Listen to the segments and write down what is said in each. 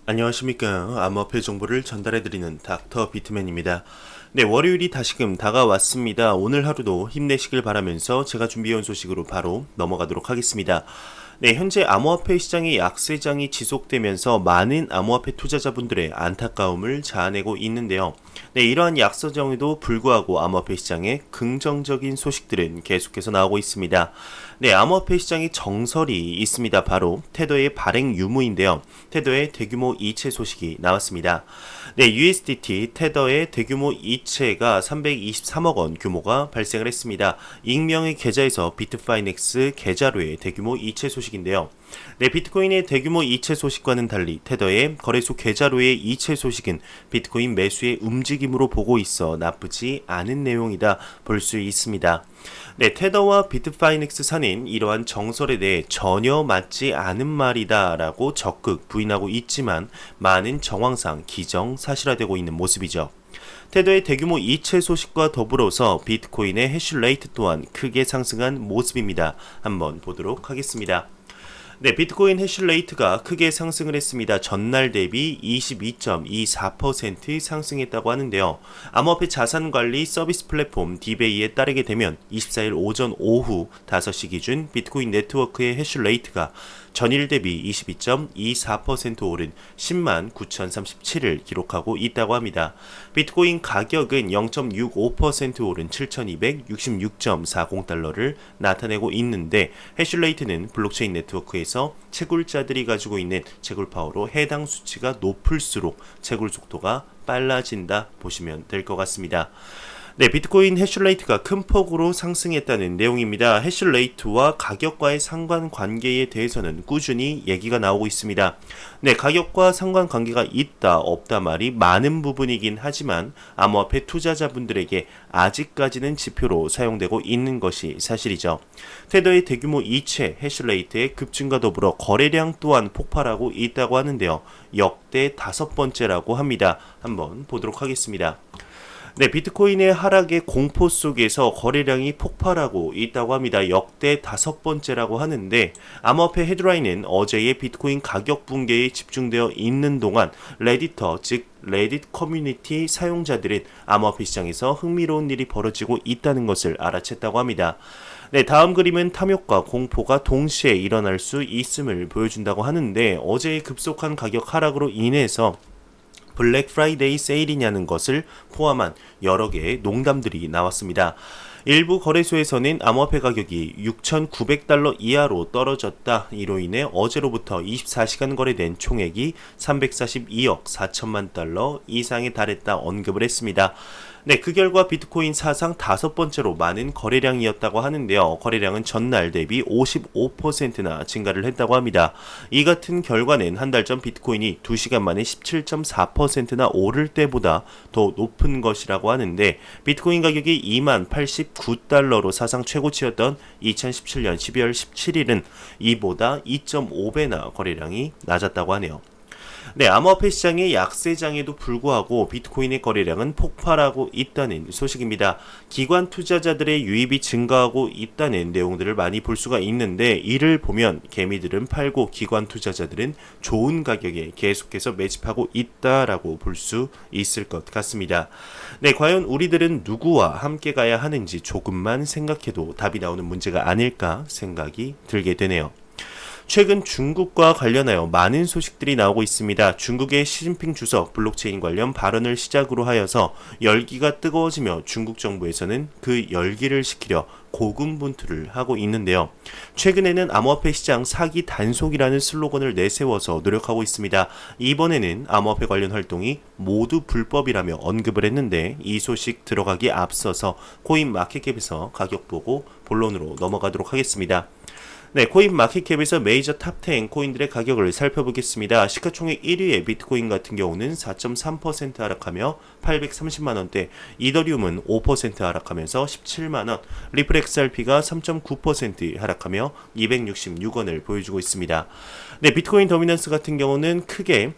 안녕하십니까. 암호화폐 정보를 전달해드리는 닥터 비트맨입니다. 네, 월요일이 다시금 다가왔습니다. 오늘 하루도 힘내시길 바라면서 제가 준비해온 소식으로 바로 넘어가도록 하겠습니다. 네, 현재 암호화폐 시장의 약세장이 지속되면서 많은 암호화폐 투자자분들의 안타까움을 자아내고 있는데요. 네, 이러한 약세장에도 불구하고 암호화폐 시장에 긍정적인 소식들은 계속해서 나오고 있습니다. 네, 암호화폐 시장에 정설이 있습니다. 바로 테더의 발행 유무인데요. 테더의 대규모 이체 소식이 나왔습니다. 네, USDT 테더의 대규모 이체가 323억 원 규모가 발생을 했습니다. 익명의 계좌에서 비트파이넥스 계좌로의 대규모 이체 소식인데요. 네, 비트코인의 대규모 이체 소식과는 달리 테더의 거래소 계좌로의 이체 소식은 비트코인 매수의 움직임으로 보고 있어 나쁘지 않은 내용이다 볼 수 있습니다. 네, 테더와 비트파이넥스 사는 이러한 정설에 대해 전혀 맞지 않은 말이다 라고 적극 부인하고 있지만 많은 정황상 기정사실화되고 있는 모습이죠. 테더의 대규모 이체 소식과 더불어서 비트코인의 해시레이트 또한 크게 상승한 모습입니다. 한번 보도록 하겠습니다. 네, 비트코인 해시레이트가 크게 상승을 했습니다. 전날 대비 22.24% 상승했다고 하는데요. 암호화폐 자산관리 서비스 플랫폼 디베이에 따르게 되면 24일 오전 오후 5시 기준 비트코인 네트워크의 해시레이트가 전일 대비 22.24% 오른 10만 9,037을 기록하고 있다고 합니다. 비트코인 가격은 0.65% 오른 7,266.40달러를 나타내고 있는데 해시레이트는 블록체인 네트워크에서 채굴자들이 가지고 있는 채굴 파워로 해당 수치가 높을수록 채굴 속도가 빨라진다 보시면 될 것 같습니다. 네, 비트코인 해시레이트가 큰 폭으로 상승했다는 내용입니다. 해시레이트와 가격과의 상관관계에 대해서는 꾸준히 얘기가 나오고 있습니다. 네, 가격과 상관관계가 있다 없다 말이 많은 부분이긴 하지만 암호화폐 투자자분들에게 아직까지는 지표로 사용되고 있는 것이 사실이죠. 테더의 대규모 이체 해시레이트의 급증과 더불어 거래량 또한 폭발하고 있다고 하는데요. 역대 5번째라고 합니다. 한번 보도록 하겠습니다. 네, 비트코인의 하락의 공포 속에서 거래량이 폭발하고 있다고 합니다. 역대 5번째라고 하는데 암호화폐 헤드라인은 어제의 비트코인 가격 붕괴에 집중되어 있는 동안 레디터 즉 레딧 커뮤니티 사용자들은 암호화폐 시장에서 흥미로운 일이 벌어지고 있다는 것을 알아챘다고 합니다. 네, 다음 그림은 탐욕과 공포가 동시에 일어날 수 있음을 보여준다고 하는데 어제의 급속한 가격 하락으로 인해서 블랙 프라이데이 세일이냐는 것을 포함한 여러 개의 농담들이 나왔습니다. 일부 거래소에서는 암호화폐 가격이 6,900달러 이하로 떨어졌다. 이로 인해 어제로부터 24시간 거래된 총액이 342억 4천만 달러 이상에 달했다 언급을 했습니다. 네, 그 결과 비트코인 사상 5번째로 많은 거래량이었다고 하는데요. 거래량은 전날 대비 55%나 증가를 했다고 합니다. 이 같은 결과는 한 달 전 비트코인이 2시간 만에 17.4%나 오를 때보다 더 높은 것이라고 하는데 비트코인 가격이 2만 89달러로 사상 최고치였던 2017년 12월 17일은 이보다 2.5배나 거래량이 낮았다고 하네요. 네, 암호화폐 시장의 약세장에도 불구하고 비트코인의 거래량은 폭발하고 있다는 소식입니다. 기관 투자자들의 유입이 증가하고 있다는 내용들을 많이 볼 수가 있는데 이를 보면 개미들은 팔고 기관 투자자들은 좋은 가격에 계속해서 매집하고 있다라고 볼 수 있을 것 같습니다. 네, 과연 우리들은 누구와 함께 가야 하는지 조금만 생각해도 답이 나오는 문제가 아닐까 생각이 들게 되네요. 최근 중국과 관련하여 많은 소식들이 나오고 있습니다. 중국의 시진핑 주석 블록체인 관련 발언을 시작으로 하여서 열기가 뜨거워지며 중국 정부에서는 그 열기를 식히려 고군분투를 하고 있는데요. 최근에는 암호화폐 시장 사기 단속이라는 슬로건을 내세워서 노력하고 있습니다. 이번에는 암호화폐 관련 활동이 모두 불법이라며 언급을 했는데 이 소식 들어가기 앞서서 코인 마켓캡에서 가격 보고 본론으로 넘어가도록 하겠습니다. 네, 코인 마켓캡에서 메이저 탑10 코인들의 가격을 살펴보겠습니다. 시가총액 1위의 비트코인 같은 경우는 4.3% 하락하며 830만원대, 이더리움은 5% 하락하면서 17만원, 리플 XRP가 3.9% 하락하며 266원을 보여주고 있습니다. 네, 비트코인 더미넌스 같은 경우는 크게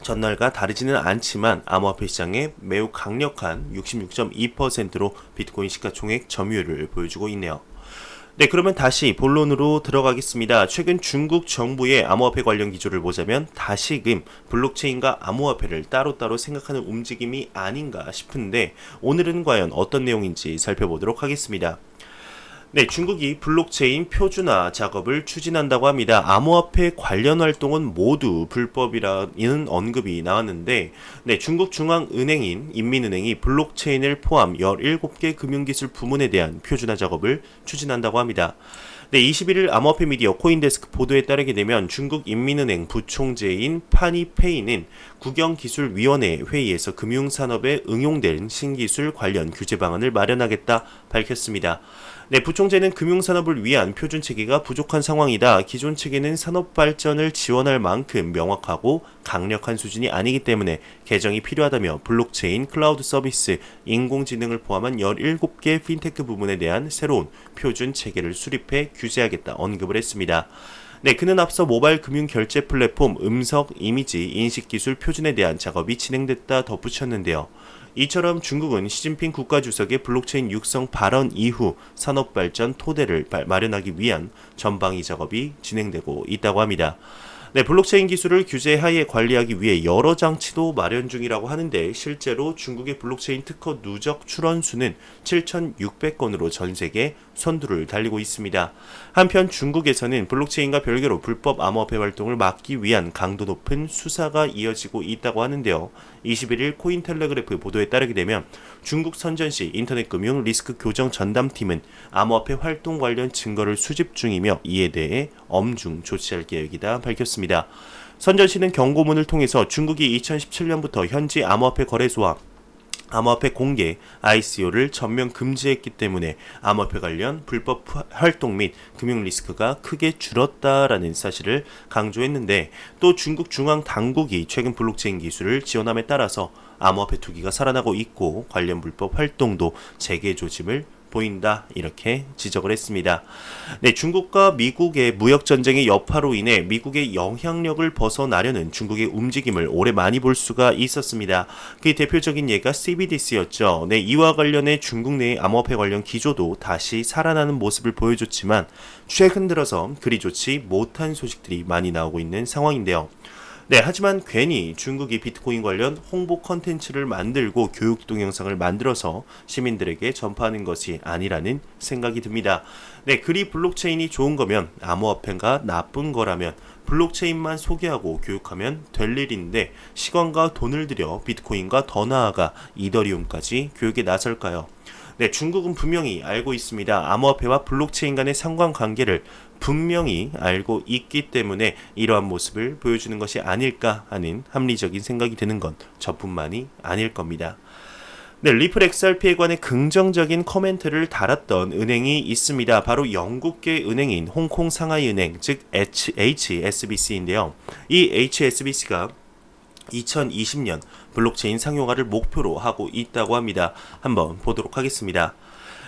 전날과 다르지는 않지만 암호화폐 시장에 매우 강력한 66.2%로 비트코인 시가총액 점유율을 보여주고 있네요. 네, 그러면 다시 본론으로 들어가겠습니다. 최근 중국 정부의 암호화폐 관련 기조를 보자면 다시금 블록체인과 암호화폐를 따로따로 생각하는 움직임이 아닌가 싶은데 오늘은 과연 어떤 내용인지 살펴보도록 하겠습니다. 네, 중국이 블록체인 표준화 작업을 추진한다고 합니다. 암호화폐 관련 활동은 모두 불법이라는 언급이 나왔는데, 네, 중국 중앙은행인 인민은행이 블록체인을 포함 17개 금융기술 부문에 대한 표준화 작업을 추진한다고 합니다. 네, 21일 암호화폐 미디어 코인데스크 보도에 따르게 되면 중국 인민은행 부총재인 파니페이는 국영기술위원회 회의에서 금융산업에 응용된 신기술 관련 규제 방안을 마련하겠다 밝혔습니다. 네, 부총재는 금융산업을 위한 표준 체계가 부족한 상황이다. 기존 체계는 산업 발전을 지원할 만큼 명확하고 강력한 수준이 아니기 때문에 개정이 필요하다며 블록체인, 클라우드 서비스, 인공지능을 포함한 17개 핀테크 부문에 대한 새로운 표준 체계를 수립해 규제하겠다 언급을 했습니다. 네, 그는 앞서 모바일 금융 결제 플랫폼 음성 이미지 인식 기술 표준에 대한 작업이 진행됐다 덧붙였는데요. 이처럼 중국은 시진핑 국가주석의 블록체인 육성 발언 이후 산업 발전 토대를 마련하기 위한 전방위 작업이 진행되고 있다고 합니다. 네, 블록체인 기술을 규제하에 관리하기 위해 여러 장치도 마련 중이라고 하는데 실제로 중국의 블록체인 특허 누적 출원수는 7,600건으로 전 세계 선두를 달리고 있습니다. 한편 중국에서는 블록체인과 별개로 불법 암호화폐 활동을 막기 위한 강도 높은 수사가 이어지고 있다고 하는데요. 21일 코인텔레그래프 보도에 따르게 되면 중국 선전시 인터넷금융 리스크 교정 전담팀은 암호화폐 활동 관련 증거를 수집 중이며 이에 대해 엄중 조치할 계획이다 밝혔습니다. 선전시는 경고문을 통해서 중국이 2017년부터 현지 암호화폐 거래소와 암호화폐 공개 ICO를 전면 금지했기 때문에 암호화폐 관련 불법 활동 및 금융 리스크가 크게 줄었다라는 사실을 강조했는데 또 중국 중앙 당국이 최근 블록체인 기술을 지원함에 따라서 암호화폐 투기가 살아나고 있고 관련 불법 활동도 재개 조짐을 보인다 이렇게 지적을 했습니다. 네, 중국과 미국의 무역 전쟁의 여파로 인해 미국의 영향력을 벗어나려는 중국의 움직임을 오래 많이 볼 수가 있었습니다. 그 대표적인 예가 CBDC였죠. 네, 이와 관련해 중국 내의 암호화폐 관련 기조도 다시 살아나는 모습을 보여줬지만 최근 들어서 그리 좋지 못한 소식들이 많이 나오고 있는 상황인데요. 네, 하지만 괜히 중국이 비트코인 관련 홍보 컨텐츠를 만들고 교육 동영상을 만들어서 시민들에게 전파하는 것이 아니라는 생각이 듭니다. 네, 그리 블록체인이 좋은 거면 암호화폐가 나쁜 거라면 블록체인만 소개하고 교육하면 될 일인데 시간과 돈을 들여 비트코인과 더 나아가 이더리움까지 교육에 나설까요? 네, 중국은 분명히 알고 있습니다. 암호화폐와 블록체인 간의 상관관계를 분명히 알고 있기 때문에 이러한 모습을 보여주는 것이 아닐까 하는 합리적인 생각이 드는 건 저뿐만이 아닐 겁니다. 네, 리플 XRP에 관해 긍정적인 코멘트를 달았던 은행이 있습니다. 바로 영국계 은행인 홍콩 상하이은행, 즉 HSBC인데요. 이 HSBC가 2020년 블록체인 상용화를 목표로 하고 있다고 합니다. 한번 보도록 하겠습니다.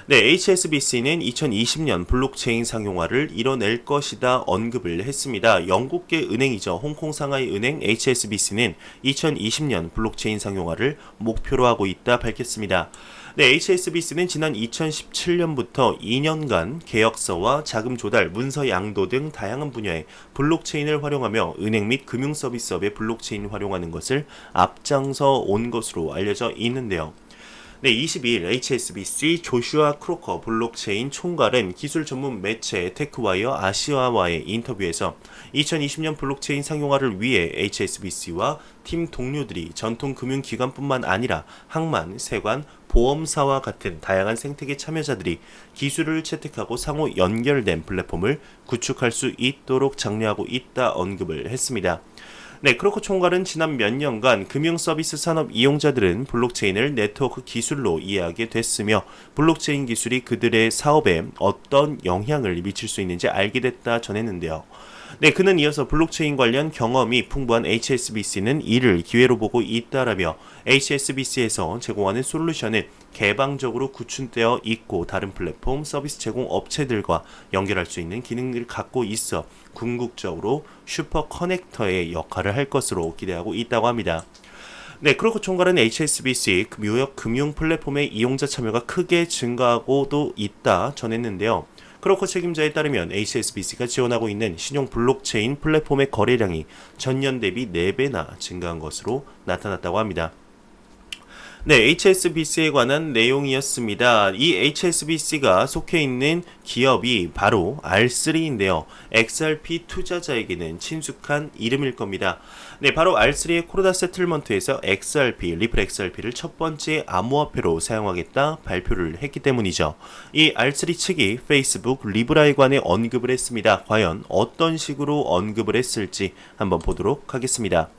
네, HSBC는 2020년 블록체인 상용화를 이뤄낼 것이다 언급을 했습니다. 영국계 은행이죠. 홍콩 상하이 은행 HSBC는 2020년 블록체인 상용화를 목표로 하고 있다 밝혔습니다. 네, HSBC는 지난 2017년부터 2년간 계약서와 자금 조달, 문서 양도 등 다양한 분야에 블록체인을 활용하며 은행 및 금융 서비스업에 블록체인 활용하는 것을 앞장서 온 것으로 알려져 있는데요. 네, 22일 HSBC 조슈아 크로커 블록체인 총괄은 기술 전문 매체 테크와이어 아시아와의 인터뷰에서 2020년 블록체인 상용화를 위해 HSBC와 팀 동료들이 전통 금융기관뿐만 아니라 항만, 세관, 보험사와 같은 다양한 생태계 참여자들이 기술을 채택하고 상호 연결된 플랫폼을 구축할 수 있도록 장려하고 있다 언급을 했습니다. 네, 크로커 총괄은 지난 몇 년간 금융 서비스 산업 이용자들은 블록체인을 네트워크 기술로 이해하게 됐으며 블록체인 기술이 그들의 사업에 어떤 영향을 미칠 수 있는지 알게 됐다 전했는데요. 네, 그는 이어서 블록체인 관련 경험이 풍부한 HSBC는 이를 기회로 보고 있다라며 HSBC에서 제공하는 솔루션은 개방적으로 구축되어 있고 다른 플랫폼 서비스 제공 업체들과 연결할 수 있는 기능을 갖고 있어 궁극적으로 슈퍼 커넥터의 역할을 할 것으로 기대하고 있다고 합니다. 네, 크로커 총괄은 HSBC 무역 금융 플랫폼의 이용자 참여가 크게 증가하고도 있다 전했는데요. 크로커 책임자에 따르면 HSBC가 지원하고 있는 신용 블록체인 플랫폼의 거래량이 전년 대비 4배나 증가한 것으로 나타났다고 합니다. 네, HSBC에 관한 내용이었습니다. 이 HSBC가 속해 있는 기업이 바로 R3인데요. XRP 투자자에게는 친숙한 이름일 겁니다. 네, 바로 R3의 코로나 세틀먼트에서 XRP, 리플 XRP를 첫 번째 암호화폐로 사용하겠다 발표를 했기 때문이죠. 이 R3 측이 페이스북 리브라에 관해 언급을 했습니다. 과연 어떤 식으로 언급을 했을지 한번 보도록 하겠습니다.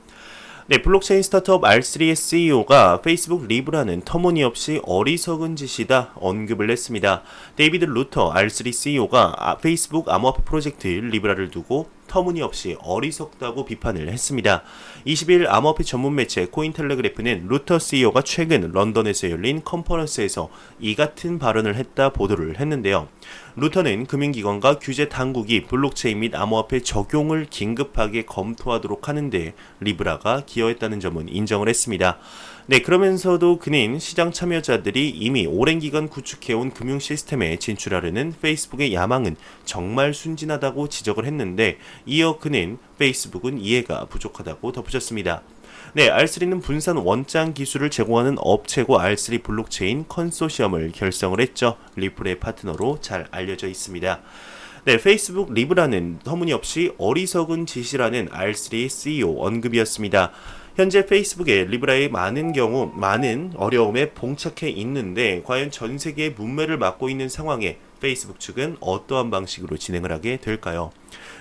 네, 블록체인 스타트업 R3의 CEO가 페이스북 리브라는 터무니없이 어리석은 짓이다 언급을 했습니다. 데이비드 루터 R3 CEO가 페이스북 암호화폐 프로젝트 리브라를 두고 터무니없이 어리석다고 비판을 했습니다. 20일 암호화폐 전문 매체 코인텔레그래프는 루터 CEO가 최근 런던에서 열린 컨퍼런스에서 이 같은 발언을 했다 보도를 했는데요. 루터는 금융기관과 규제 당국이 블록체인 및 암호화폐 적용을 긴급하게 검토하도록 하는데 리브라가 기여했다는 점은 인정을 했습니다. 네, 그러면서도 그는 시장 참여자들이 이미 오랜 기간 구축해온 금융 시스템에 진출하려는 페이스북의 야망은 정말 순진하다고 지적을 했는데 이어 그는 페이스북은 이해가 부족하다고 덧붙였습니다. 네, R3는 분산 원장 기술을 제공하는 업체고 R3 블록체인 컨소시엄을 결성을 했죠. 리플의 파트너로 잘 알려져 있습니다. 네, 페이스북 리브라는 터무니없이 어리석은 짓이라는 R3 CEO 언급이었습니다. 현재 페이스북의 리브라의 많은 어려움에 봉착해 있는데 과연 전 세계의 문매를 맡고 있는 상황에 페이스북 측은 어떠한 방식으로 진행을 하게 될까요?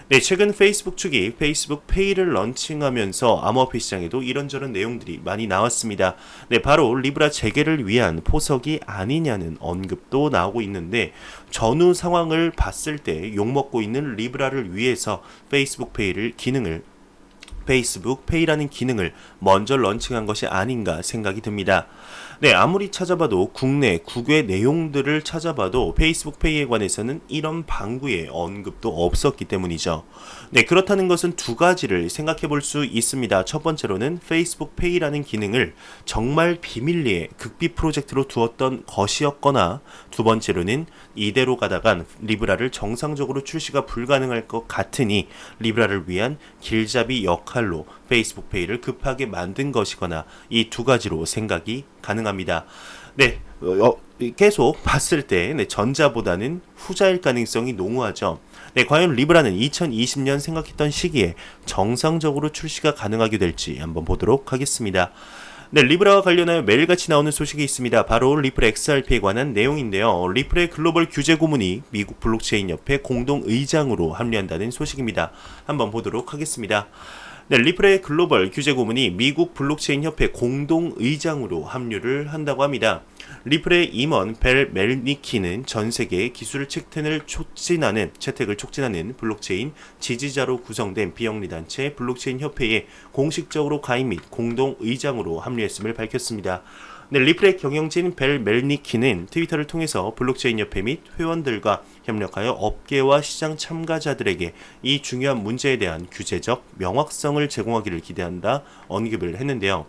네, 최근 페이스북 측이 페이스북 페이를 런칭하면서 암호화폐 시장에도 이런저런 내용들이 많이 나왔습니다. 네, 바로 리브라 재개를 위한 포석이 아니냐는 언급도 나오고 있는데 전후 상황을 봤을 때 욕먹고 있는 리브라를 위해서 페이스북 페이라는 기능을 먼저 런칭한 것이 아닌가 생각이 듭니다. 네, 아무리 찾아봐도 국외 내용들을 찾아봐도 페이스북 페이에 관해서는 이런 방구의 언급도 없었기 때문이죠. 네, 그렇다는 것은 두 가지를 생각해 볼 수 있습니다. 첫 번째로는 페이스북 페이라는 기능을 정말 비밀리에 극비 프로젝트로 두었던 것이었거나 두 번째로는 이대로 가다간 리브라를 정상적으로 출시가 불가능할 것 같으니 리브라를 위한 길잡이 역할로 페이스북 페이를 급하게 만든 것이거나 이 두 가지로 생각이 가능합니다. 네, 계속 봤을 때 전자보다는 후자일 가능성이 농후하죠. 네, 과연 리브라는 2020년 생각했던 시기에 정상적으로 출시가 가능하게 될지 한번 보도록 하겠습니다. 네, 리브라와 관련하여 매일같이 나오는 소식이 있습니다. 바로 리플 XRP에 관한 내용인데요. 리플의 글로벌 규제 고문이 미국 블록체인 협회 공동 의장으로 합류한다는 소식입니다. 한번 보도록 하겠습니다. 네, 리플의 글로벌 규제 고문이 미국 블록체인 협회 공동 의장으로 합류를 한다고 합니다. 리플의 임원 벨 멜니키는 전 세계 기술 채택을 촉진하는 블록체인 지지자로 구성된 비영리 단체 블록체인 협회에 공식적으로 가입 및 공동 의장으로 합류했음을 밝혔습니다. 네, 리플의 경영진 벨 멜니키는 트위터를 통해서 블록체인 협회 및 회원들과 협력하여 업계와 시장 참가자들에게 이 중요한 문제에 대한 규제적 명확성을 제공하기를 기대한다 언급을 했는데요.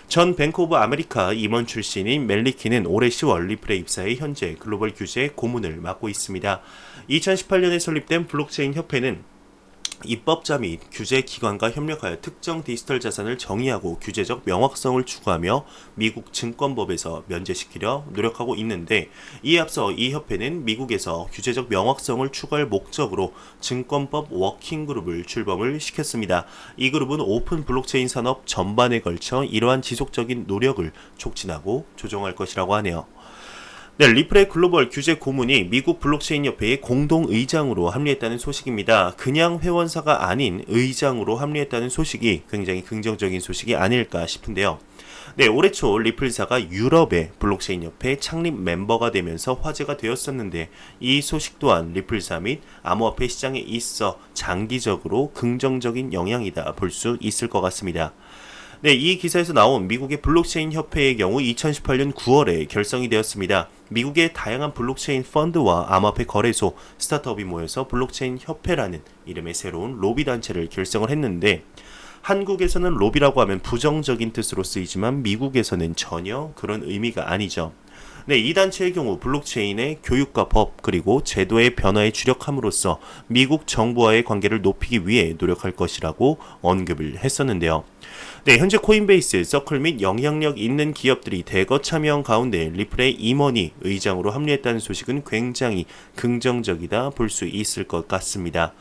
전 뱅크 오브 아메리카 임원 출신인 멜리키는 올해 10월 리플에 입사해 현재 글로벌 규제 고문을 맡고 있습니다. 2018년에 설립된 블록체인 협회는 입법자 및 규제 기관과 협력하여 특정 디지털 자산을 정의하고 규제적 명확성을 추구하며 미국 증권법에서 면제시키려 노력하고 있는데 이에 앞서 이 협회는 미국에서 규제적 명확성을 추구할 목적으로 증권법 워킹그룹을 출범을 시켰습니다. 이 그룹은 오픈 블록체인 산업 전반에 걸쳐 이러한 지속적인 노력을 촉진하고 조정할 것이라고 하네요. 네, 리플의 글로벌 규제 고문이 미국 블록체인 협회의 공동 의장으로 합류했다는 소식입니다. 그냥 회원사가 아닌 의장으로 합류했다는 소식이 굉장히 긍정적인 소식이 아닐까 싶은데요. 네, 올해 초 리플사가 유럽의 블록체인 협회 창립 멤버가 되면서 화제가 되었었는데 이 소식 또한 리플사 및 암호화폐 시장에 있어 장기적으로 긍정적인 영향이다 볼 수 있을 것 같습니다. 네, 이 기사에서 나온 미국의 블록체인 협회의 경우 2018년 9월에 결성이 되었습니다. 미국의 다양한 블록체인 펀드와 암호화폐 거래소, 스타트업이 모여서 블록체인 협회라는 이름의 새로운 로비 단체를 결성을 했는데 한국에서는 로비라고 하면 부정적인 뜻으로 쓰이지만 미국에서는 전혀 그런 의미가 아니죠. 네, 이 단체의 경우 블록체인의 교육과 법 그리고 제도의 변화에 주력함으로써 미국 정부와의 관계를 높이기 위해 노력할 것이라고 언급을 했었는데요. 네, 현재 코인베이스, 서클 및 영향력 있는 기업들이 대거 참여한 가운데 리플의 이머니 의장으로 합류했다는 소식은 굉장히 긍정적이다 볼 수 있을 것 같습니다.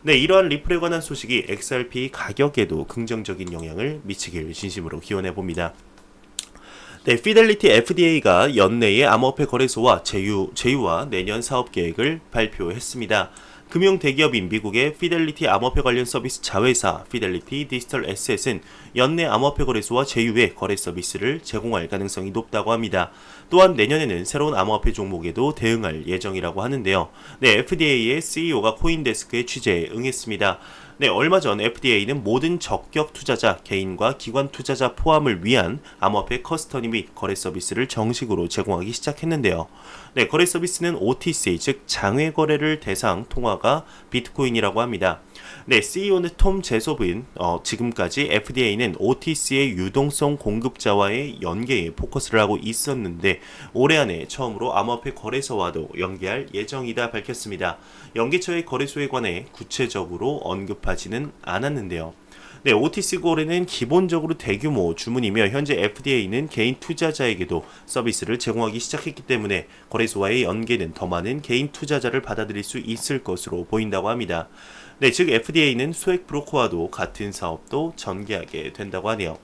네, 이러한 리플에 관한 소식이 XRP 가격에도 긍정적인 영향을 미치길 진심으로 기원해 봅니다. 네, 피델리티 FDA가 연내에 암호화폐 거래소와 제휴와 내년 사업 계획을 발표했습니다. 금융 대기업인 미국의 피델리티 암호화폐 관련 서비스 자회사 피델리티 디지털 에셋은 연내 암호화폐 거래소와 제휴의 거래 서비스를 제공할 가능성이 높다고 합니다. 또한 내년에는 새로운 암호화폐 종목에도 대응할 예정이라고 하는데요. 네, FDA의 CEO가 코인데스크의 취재에 응했습니다. 네, 얼마 전 FDA는 모든 적격 투자자, 개인과 기관 투자자 포함을 위한 암호화폐 커스터디 및 거래 서비스를 정식으로 제공하기 시작했는데요. 네, 거래 서비스는 OTC, 즉 장외 거래를 대상 통화가 비트코인이라고 합니다. 네, CEO는 톰 제소브는 지금까지 FDA는 OTC의 유동성 공급자와의 연계에 포커스를 하고 있었는데 올해 안에 처음으로 암호화폐 거래소와도 연계할 예정이다 밝혔습니다. 연계처의 거래소에 관해 구체적으로 언급하지는 않았는데요. 네, OTC 거래는 기본적으로 대규모 주문이며 현재 FDA는 개인 투자자에게도 서비스를 제공하기 시작했기 때문에 거래소와의 연계는 더 많은 개인 투자자를 받아들일 수 있을 것으로 보인다고 합니다. 네, 즉 FDA는 소액 브로커와도 같은 사업도 전개하게 된다고 하네요.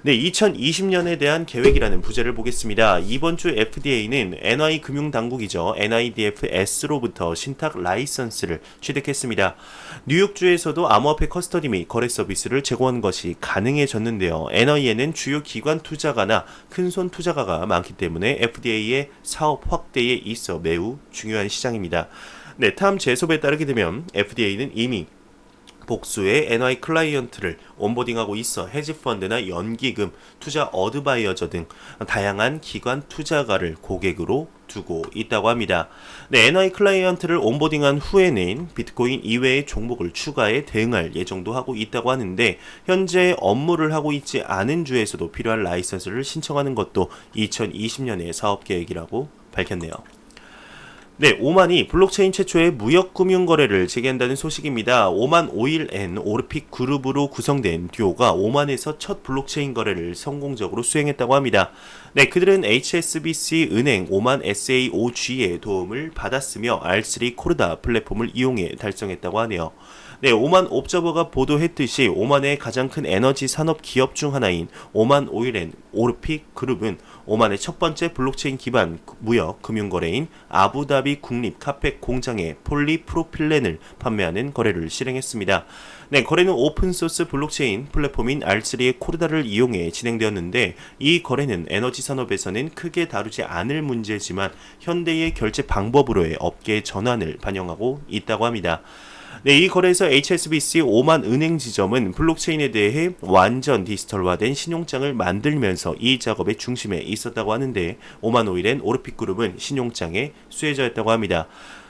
네, 2020년에 대한 계획이라는 부제를 보겠습니다. 이번 주 FDA는 NY 금융당국이죠. NIDFS로부터 신탁 라이선스를 취득했습니다. 뉴욕주에서도 암호화폐 커스터디 및 거래 서비스를 제공하는 것이 가능해졌는데요. NI에는 주요 기관 투자가나 큰손 투자가가 많기 때문에 FDA의 사업 확대에 있어 매우 중요한 시장입니다. 네, 탐 제소에 따르게 되면 FDA는 이미 복수의 NY 클라이언트를 온보딩하고 있어 헤지펀드나 연기금, 투자 어드바이어저 등 다양한 기관 투자가를 고객으로 두고 있다고 합니다. 네, NY 클라이언트를 온보딩한 후에는 비트코인 이외의 종목을 추가해 대응할 예정도 하고 있다고 하는데 현재 업무를 하고 있지 않은 주에서도 필요한 라이선스를 신청하는 것도 2020년의 사업 계획이라고 밝혔네요. 네, 오만이 블록체인 최초의 무역금융 거래를 재개한다는 소식입니다. 오만 오일엔 오르픽 그룹으로 구성된 듀오가 오만에서 첫 블록체인 거래를 성공적으로 수행했다고 합니다. 네, 그들은 HSBC 은행 오만 SAOG의 도움을 받았으며 R3 코르다 플랫폼을 이용해 달성했다고 하네요. 네, 오만 옵저버가 보도했듯이 오만의 가장 큰 에너지 산업 기업 중 하나인 오만 오일앤 오르픽 그룹은 오만의 첫 번째 블록체인 기반 무역 금융거래인 아부다비 국립 카펫 공장에 폴리프로필렌을 판매하는 거래를 실행했습니다. 네, 거래는 오픈소스 블록체인 플랫폼인 R3의 코르다를 이용해 진행되었는데 이 거래는 에너지 산업에서는 크게 다루지 않을 문제지만 현대의 결제 방법으로의 업계 전환을 반영하고 있다고 합니다. 네, 이 거래에서 HSBC 오만 은행 지점은 블록체인에 대해 완전 디지털화된 신용장을 만들면서 이 작업의 중심에 있었다고 하는데 오만 오일엔 오르픽 그룹은 신용장의 수혜자였다고 합니다.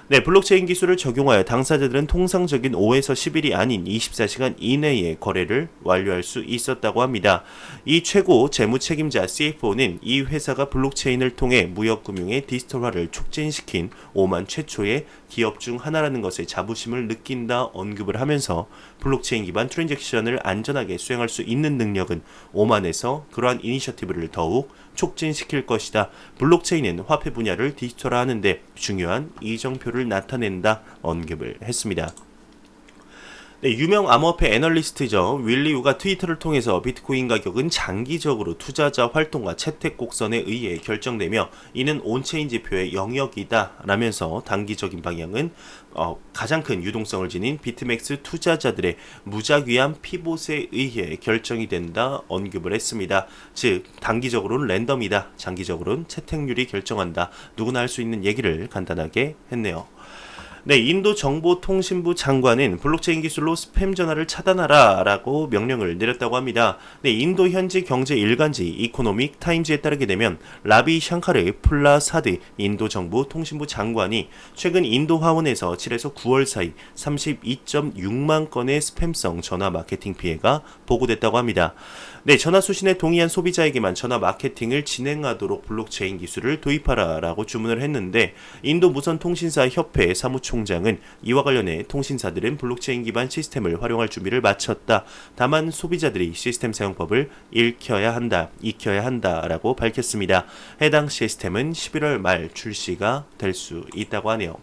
네, 블록체인 기술을 적용하여 당사자들은 통상적인 5에서 10일이 아닌 24시간 이내에 거래를 완료할 수 있었다고 합니다. 이 최고 재무 책임자 CFO는 이 회사가 블록체인을 통해 무역금융의 디지털화를 촉진시킨 오만 최초의 기업 중 하나라는 것에 자부심을 느낀다 언급을 하면서 블록체인 기반 트랜잭션을 안전하게 수행할 수 있는 능력은 오만에서 그러한 이니셔티브를 더욱 촉진시킬 것이다. 블록체인은 화폐 분야를 디지털화하는 데 중요한 이정표를 나타낸다 언급을 했습니다. 네, 유명 암호화폐 애널리스트죠. 윌리우가 트위터를 통해서 비트코인 가격은 장기적으로 투자자 활동과 채택 곡선에 의해 결정되며 이는 온체인 지표의 영역이다 라면서 단기적인 방향은 가장 큰 유동성을 지닌 비트맥스 투자자들의 무작위한 피봇에 의해 결정이 된다 언급을 했습니다. 즉 단기적으로는 랜덤이다, 장기적으로는 채택률이 결정한다. 누구나 할 수 있는 얘기를 간단하게 했네요. 네, 인도 정보통신부 장관은 블록체인 기술로 스팸 전화를 차단하라 라고 명령을 내렸다고 합니다. 네, 인도 현지 경제 일간지 이코노믹 타임즈에 따르게 되면 라비 샹카르 플라사드 인도 정보통신부 장관이 최근 인도 화원에서 7에서 9월 사이 32.6만 건의 스팸성 전화 마케팅 피해가 보고됐다고 합니다. 네, 전화 수신에 동의한 소비자에게만 전화 마케팅을 진행하도록 블록체인 기술을 도입하라라고 주문을 했는데 인도 무선통신사 협회 사무총장은 이와 관련해 통신사들은 블록체인 기반 시스템을 활용할 준비를 마쳤다. 다만 소비자들이 시스템 사용법을 익혀야 한다라고 밝혔습니다. 해당 시스템은 11월 말 출시가 될 수 있다고 하네요.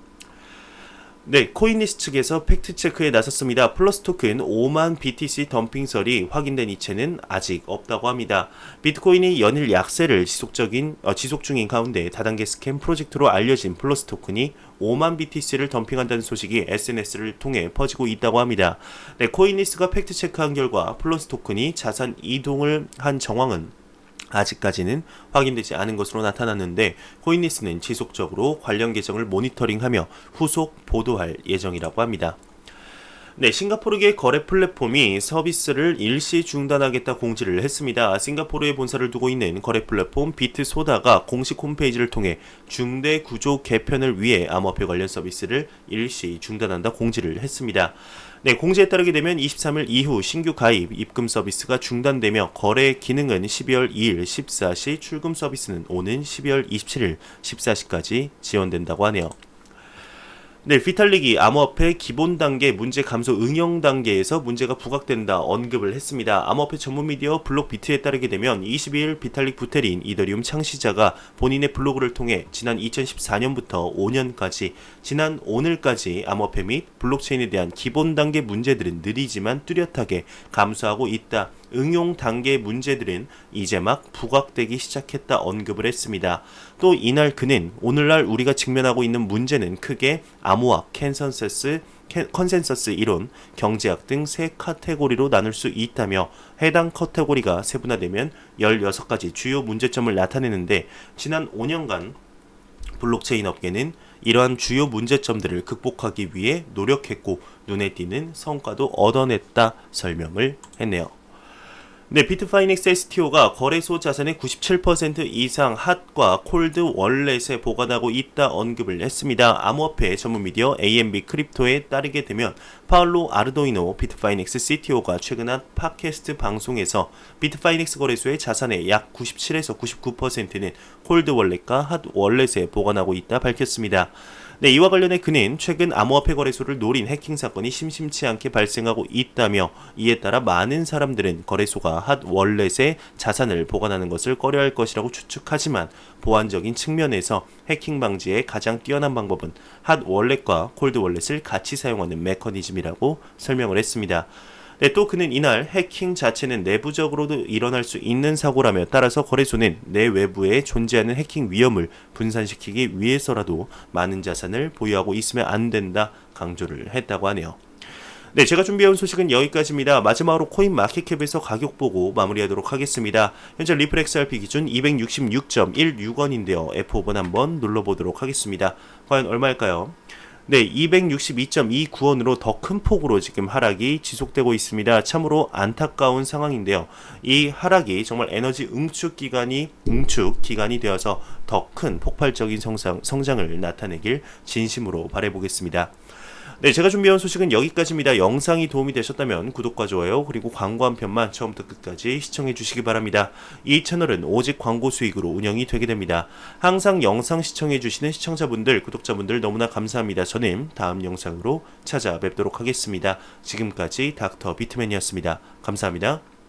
네, 코인리스트 측에서 팩트체크에 나섰습니다. 플러스 토큰 5만 BTC 덤핑설이 확인된 이체는 아직 없다고 합니다. 비트코인이 연일 약세를 지속 중인 가운데 다단계 스캠 프로젝트로 알려진 플러스 토큰이 5만 BTC를 덤핑한다는 소식이 SNS를 통해 퍼지고 있다고 합니다. 네, 코인리스트가 팩트체크한 결과 플러스 토큰이 자산 이동을 한 정황은 아직까지는 확인되지 않은 것으로 나타났는데 코인리스는 지속적으로 관련 계정을 모니터링하며 후속 보도할 예정이라고 합니다. 네, 싱가포르계 거래 플랫폼이 서비스를 일시 중단하겠다 공지를 했습니다. 싱가포르에 본사를 두고 있는 거래 플랫폼 비트소다가 공식 홈페이지를 통해 중대 구조 개편을 위해 암호화폐 관련 서비스를 일시 중단한다 공지를 했습니다. 네, 공지에 따르게 되면 23일 이후 신규 가입, 입금 서비스가 중단되며 거래 기능은 12월 2일 14시, 출금 서비스는 오는 12월 27일 14시까지 지원된다고 하네요. 네, 비탈릭이 암호화폐 기본 단계 문제 감소 응용 단계에서 문제가 부각된다 언급을 했습니다. 암호화폐 전문 미디어 블록비트에 따르게 되면 22일 비탈릭 부테린 이더리움 창시자가 본인의 블로그를 통해 지난 2014년부터 5년까지 지난 오늘까지 암호화폐 및 블록체인에 대한 기본 단계 문제들은 느리지만 뚜렷하게 감소하고 있다. 응용 단계 문제들은 이제 막 부각되기 시작했다 언급을 했습니다. 또 이날 그는 오늘날 우리가 직면하고 있는 문제는 크게 암호학, 컨센서스 이론, 경제학 등 세 카테고리로 나눌 수 있다며 해당 카테고리가 세분화되면 16가지 주요 문제점을 나타내는데 지난 5년간 블록체인 업계는 이러한 주요 문제점들을 극복하기 위해 노력했고 눈에 띄는 성과도 얻어냈다 설명을 했네요. 네, 비트파이넥스 STO가 거래소 자산의 97% 이상 핫과 콜드 월렛에 보관하고 있다 언급을 했습니다. 암호화폐 전문 미디어 AMB 크립토에 따르게 되면 파울로 아르도이노 비트파이넥스 CTO가 최근 한 팟캐스트 방송에서 비트파이넥스 거래소의 자산의 약 97에서 99%는 콜드 월렛과 핫 월렛에 보관하고 있다 밝혔습니다. 네, 이와 관련해 그는 최근 암호화폐 거래소를 노린 해킹 사건이 심심치 않게 발생하고 있다며 이에 따라 많은 사람들은 거래소가 핫 월렛에 자산을 보관하는 것을 꺼려할 것이라고 추측하지만 보안적인 측면에서 해킹 방지에 가장 뛰어난 방법은 핫 월렛과 콜드 월렛을 같이 사용하는 메커니즘이라고 설명을 했습니다. 네, 또 그는 이날 해킹 자체는 내부적으로도 일어날 수 있는 사고라며 따라서 거래소는 내 외부에 존재하는 해킹 위험을 분산시키기 위해서라도 많은 자산을 보유하고 있으면 안 된다 강조를 했다고 하네요. 네, 제가 준비해온 소식은 여기까지입니다. 마지막으로 코인 마켓캡에서 가격 보고 마무리하도록 하겠습니다. 현재 리플 XRP 기준 266.16원인데요. F5번 한번 눌러보도록 하겠습니다. 과연 얼마일까요? 네, 262.29원으로 더 큰 폭으로 지금 하락이 지속되고 있습니다. 참으로 안타까운 상황인데요. 이 하락이 정말 에너지 응축 기간이 되어서 더 큰 폭발적인 성장을 나타내길 진심으로 바라보겠습니다. 네, 제가 준비한 소식은 여기까지입니다. 영상이 도움이 되셨다면 구독과 좋아요 그리고 광고 한 편만 처음부터 끝까지 시청해 주시기 바랍니다. 이 채널은 오직 광고 수익으로 운영이 되게 됩니다. 항상 영상 시청해 주시는 시청자분들, 구독자분들 너무나 감사합니다. 저는 다음 영상으로 찾아뵙도록 하겠습니다. 지금까지 닥터 비트맨이었습니다. 감사합니다.